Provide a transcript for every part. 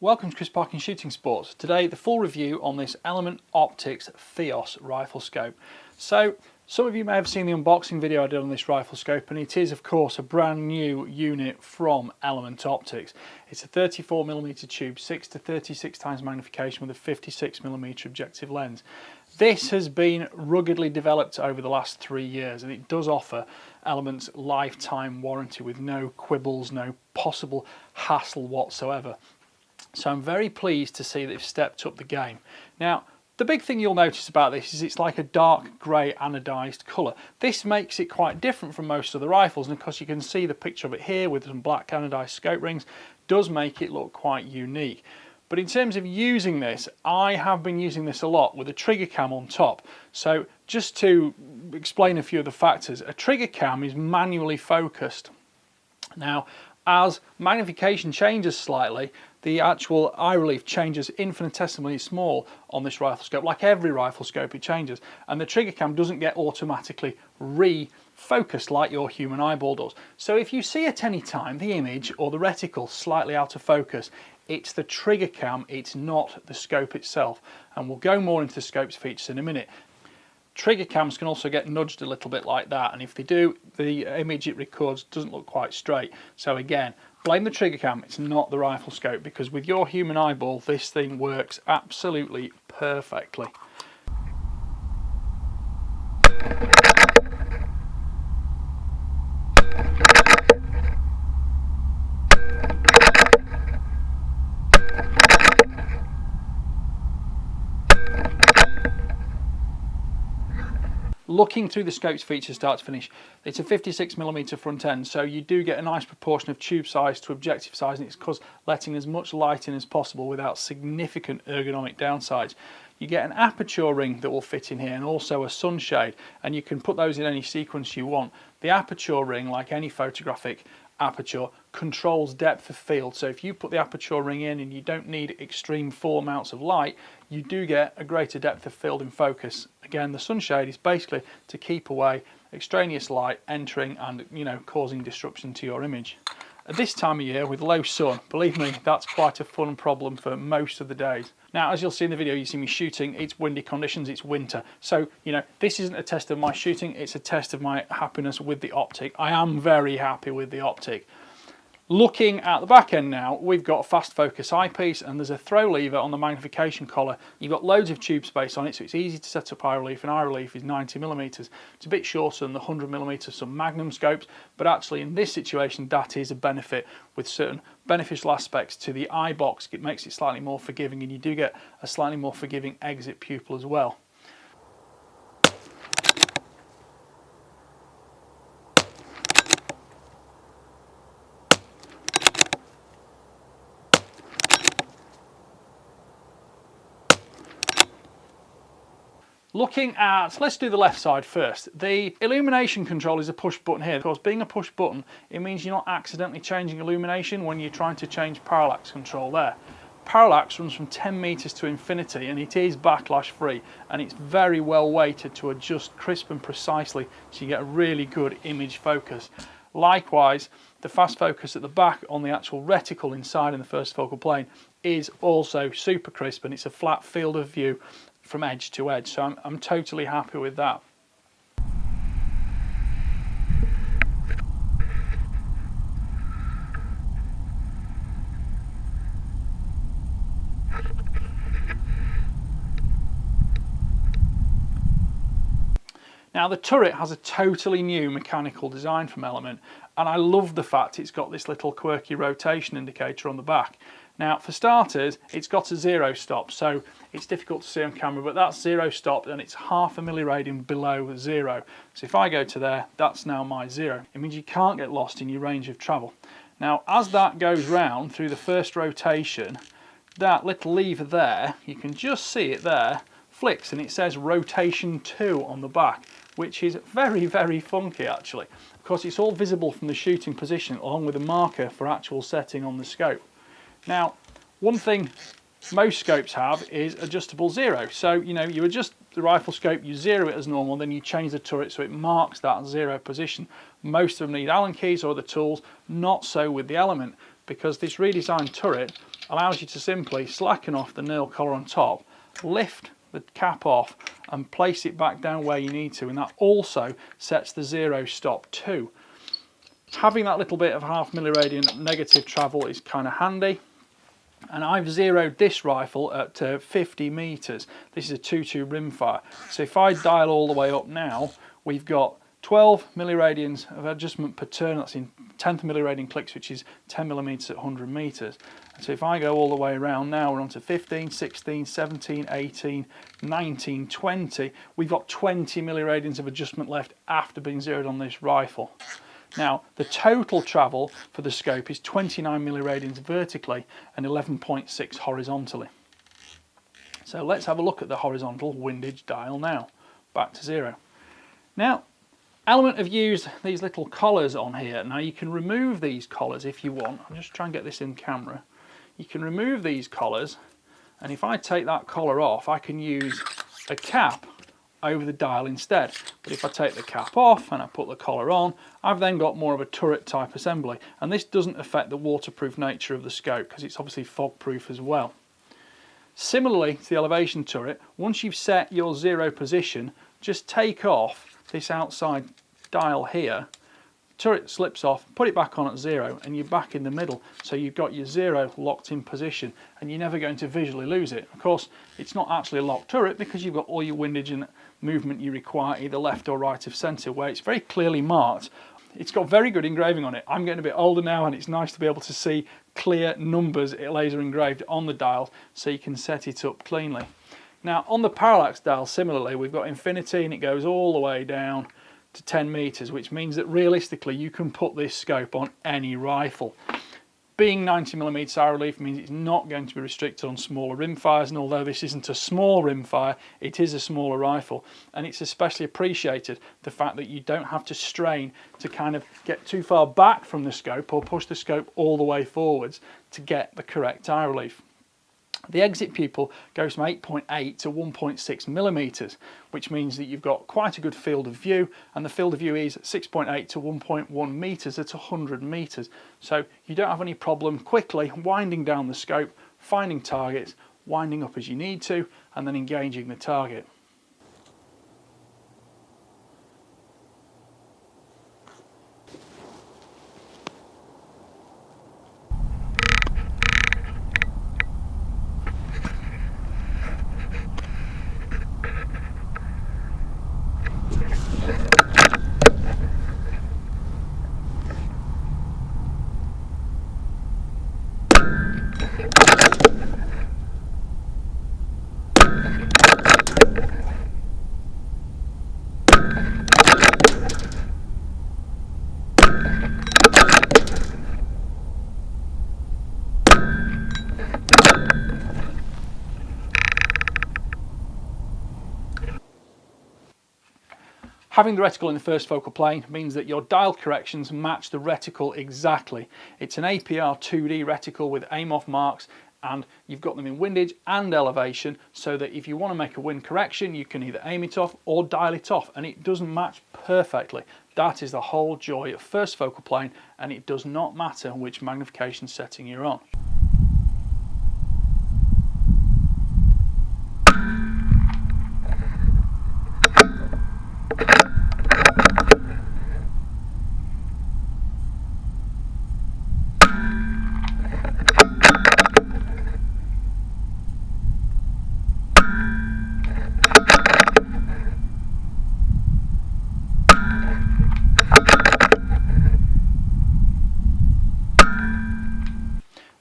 Welcome to Chris Parkin Shooting Sports. Today the full review on this Element Optics Theos rifle scope. So some of you may have seen the unboxing video I did on this rifle scope, and it is of course a brand new unit from Element Optics. It's a 34mm tube, 6 to 36 times magnification with a 56mm objective lens. This has been ruggedly developed over the last 3 years, and it does offer Element's lifetime warranty with no quibbles, no possible hassle whatsoever. So I'm very pleased to see they've stepped up the game. Now, the big thing you'll notice about this is it's like a dark grey anodised colour. This makes it quite different from most of the rifles, and of course you can see the picture of it here with some black anodised scope rings does make it look quite unique. But in terms of using this, I have been using this a lot with a trigger cam on top. So just to explain a few of the factors, a trigger cam is manually focused. Now, as magnification changes slightly, the actual eye relief changes infinitesimally small on this rifle scope. Like every rifle scope, it changes, and the trigger cam doesn't get automatically refocused like your human eyeball does. So if you see at any time the image or the reticle slightly out of focus, it's the trigger cam, it's not the scope itself. And we'll go more into the scope's features in a minute. Trigger cams can also get nudged a little bit like that, and if they do, the image it records doesn't look quite straight. So again, blame the trigger cam, it's not the rifle scope, because with your human eyeball this thing works absolutely perfectly. Looking through the scope's features start to finish, it's a 56mm front end, so you do get a nice proportion of tube size to objective size, and it's because letting as much light in as possible without significant ergonomic downsides. You get an aperture ring that will fit in here, and also a sunshade, and you can put those in any sequence you want. The aperture ring, like any photographic aperture, controls depth of field, so if you put the aperture ring in and you don't need extreme full amounts of light, you do get a greater depth of field in focus. Again, the sunshade is basically to keep away extraneous light entering and, causing disruption to your image. At this time of year with low sun, believe me, that's quite a fun problem for most of the days. Now, as you'll see in the video, you see me shooting, it's windy conditions, it's winter. So, this isn't a test of my shooting, it's a test of my happiness with the optic. I am very happy with the optic. Looking at the back end now, we've got a fast focus eyepiece, and there's a throw lever on the magnification collar. You've got loads of tube space on it, so it's easy to set up eye relief, and eye relief is 90mm. It's a bit shorter than the 100mm of some Magnum scopes, but actually in this situation that is a benefit with certain beneficial aspects to the eye box. It makes it slightly more forgiving, and you do get a slightly more forgiving exit pupil as well. Looking at, let's do the left side first. The illumination control is a push button here. Of course, being a push button, it means you're not accidentally changing illumination when you're trying to change parallax control there. Parallax runs from 10 meters to infinity, and it is backlash free, and it's very well weighted to adjust crisp and precisely so you get a really good image focus. Likewise, the fast focus at the back on the actual reticle inside in the first focal plane is also super crisp, and it's a flat field of view from edge to edge, so I'm totally happy with that. Now the turret has a totally new mechanical design from Element, and I love the fact it's got this little quirky rotation indicator on the back. Now for starters, it's got a zero stop, so it's difficult to see on camera, but that's zero stop and it's half a milliradian below zero. So if I go to there, that's now my zero. It means you can't get lost in your range of travel. Now as that goes round through the first rotation, that little lever there, you can just see it there, flicks, and it says rotation 2 on the back, which is very, very funky actually. Of course, it's all visible from the shooting position along with a marker for actual setting on the scope. Now, one thing most scopes have is adjustable zero. So, you adjust the rifle scope, you zero it as normal, then you change the turret so it marks that zero position. Most of them need Allen keys or other tools, not so with the Element. because this redesigned turret allows you to simply slacken off the nail collar on top, lift the cap off and place it back down where you need to, and that also sets the zero stop too. Having that little bit of half milliradian negative travel is kind of handy. And I've zeroed this rifle at 50 meters. This is a 2-2 rimfire. So if I dial all the way up now, we've got 12 milliradians of adjustment per turn. That's in 10th milliradian clicks, which is 10 millimeters at 100 meters. So if I go all the way around now, we're on to 15, 16, 17, 18, 19, 20. We've got 20 milliradians of adjustment left after being zeroed on this rifle. Now, the total travel for the scope is 29 milliradians vertically and 11.6 horizontally. So let's have a look at the horizontal windage dial now. Back to zero. Now, Element have used these little collars on here. Now you can remove these collars if you want. I'll just try and get this in camera. You can remove these collars, and if I take that collar off, I can use a cap over the dial instead. But if I take the cap off and I put the collar on, I've then got more of a turret type assembly, and this doesn't affect the waterproof nature of the scope because it's obviously fog proof as well. Similarly to the elevation turret, once you've set your zero position, just take off this outside dial here, turret slips off, put it back on at zero, and you're back in the middle. So you've got your zero locked in position and you're never going to visually lose it. Of course, it's not actually a locked turret because you've got all your windage and movement you require either left or right of centre, where it's very clearly marked. It's got very good engraving on it. I'm getting a bit older now and it's nice to be able to see clear numbers laser engraved on the dial so you can set it up cleanly. Now on the parallax dial, similarly, we've got infinity and it goes all the way down to 10 meters, which means that realistically you can put this scope on any rifle. Being 90mm eye relief means it's not going to be restricted on smaller rimfires, and although this isn't a small rimfire, it is a smaller rifle, and it's especially appreciated the fact that you don't have to strain to kind of get too far back from the scope or push the scope all the way forwards to get the correct eye relief. The exit pupil goes from 8.8 to 1.6 millimeters, which means that you've got quite a good field of view, and the field of view is 6.8 to 1.1 meters at 100 meters. So you don't have any problem quickly winding down the scope, finding targets, winding up as you need to, and then engaging the target. Having the reticle in the first focal plane means that your dial corrections match the reticle exactly. It's an APR 2D reticle with aim-off marks, and you've got them in windage and elevation, so that if you want to make a wind correction, you can either aim it off or dial it off, and it doesn't match perfectly. That is the whole joy of first focal plane, and it does not matter which magnification setting you're on.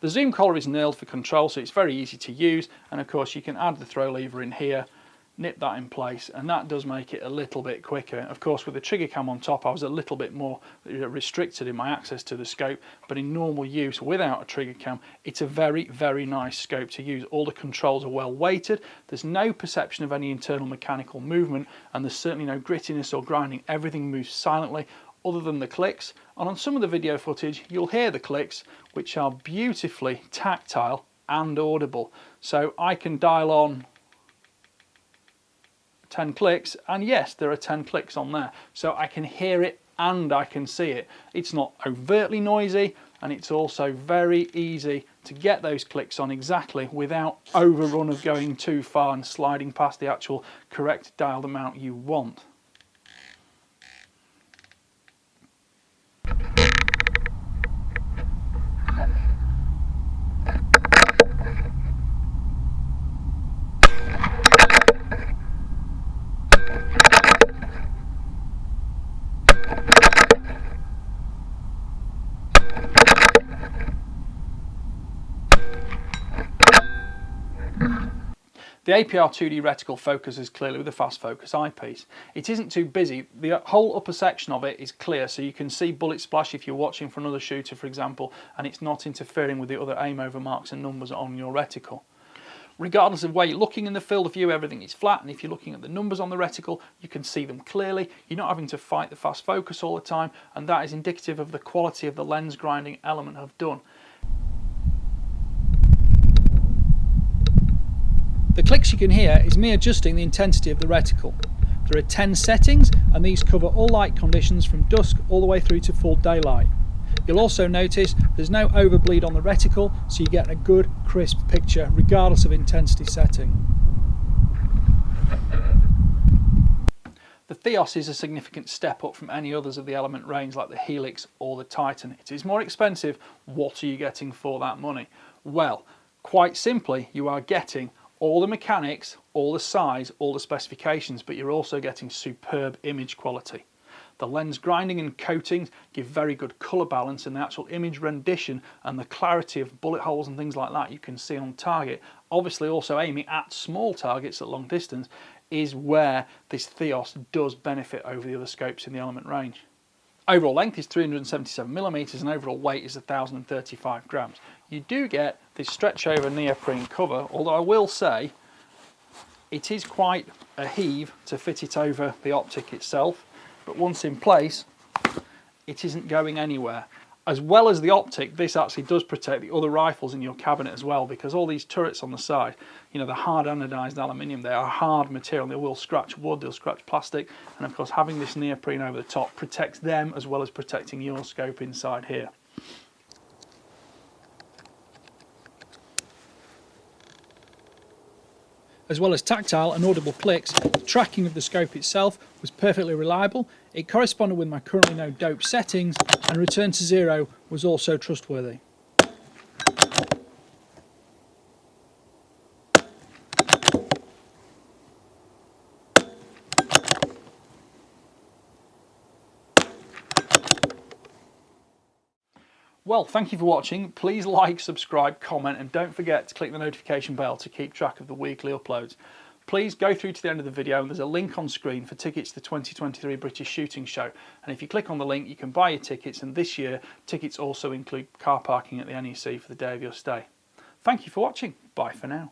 The zoom collar is nailed for control, so it's very easy to use, and of course you can add the throw lever in here, nip that in place, and that does make it a little bit quicker. Of course, with the trigger cam on top, I was a little bit more restricted in my access to the scope, but in normal use without a trigger cam, it's a very, very nice scope to use. All the controls are well weighted, there's no perception of any internal mechanical movement, and there's certainly no grittiness or grinding. Everything moves silently, other than the clicks, and on some of the video footage you'll hear the clicks, which are beautifully tactile and audible. So I can dial on 10 clicks, and yes, there are 10 clicks on there, so I can hear it and I can see it. It's not overtly noisy, and it's also very easy to get those clicks on exactly without overrun of going too far and sliding past the actual correct dialed amount you want. The APR 2D reticle focuses clearly with a fast focus eyepiece. It isn't too busy, the whole upper section of it is clear, so you can see bullet splash if you're watching for another shooter, for example, and it's not interfering with the other aim over marks and numbers on your reticle. Regardless of where you're looking in the field of view, everything is flat, and if you're looking at the numbers on the reticle, you can see them clearly. You're not having to fight the fast focus all the time, and that is indicative of the quality of the lens grinding element I've done. The clicks you can hear is me adjusting the intensity of the reticle. There are 10 settings, and these cover all light conditions from dusk all the way through to full daylight. You'll also notice there's no overbleed on the reticle, so you get a good crisp picture regardless of intensity setting. The Theos is a significant step up from any others of the Element range like the Helix or the Titan. It is more expensive. What are you getting for that money? Well, quite simply, you are getting all the mechanics, all the size, all the specifications, but you're also getting superb image quality. The lens grinding and coatings give very good colour balance, and the actual image rendition and the clarity of bullet holes and things like that you can see on target. Obviously also aiming at small targets at long distance is where this Theos does benefit over the other scopes in the Element range. Overall length is 377mm and overall weight is 1035 grams. You do get this stretch over neoprene cover, although I will say it is quite a heave to fit it over the optic itself, but once in place it isn't going anywhere. As well as the optic, this actually does protect the other rifles in your cabinet as well, because all these turrets on the side, you know, they're hard anodized aluminium, they are hard material, they will scratch wood, they'll scratch plastic, and of course having this neoprene over the top protects them as well as protecting your scope inside here. As well as tactile and audible clicks, the tracking of the scope itself was perfectly reliable, it corresponded with my currently no dope settings, and return to zero was also trustworthy. Well, thank you for watching. Please like, subscribe, comment, and don't forget to click the notification bell to keep track of the weekly uploads. Please go through to the end of the video and there's a link on screen for tickets to the 2023 British Shooting Show. And if you click on the link, you can buy your tickets, and this year, tickets also include car parking at the NEC for the day of your stay. Thank you for watching. Bye for now.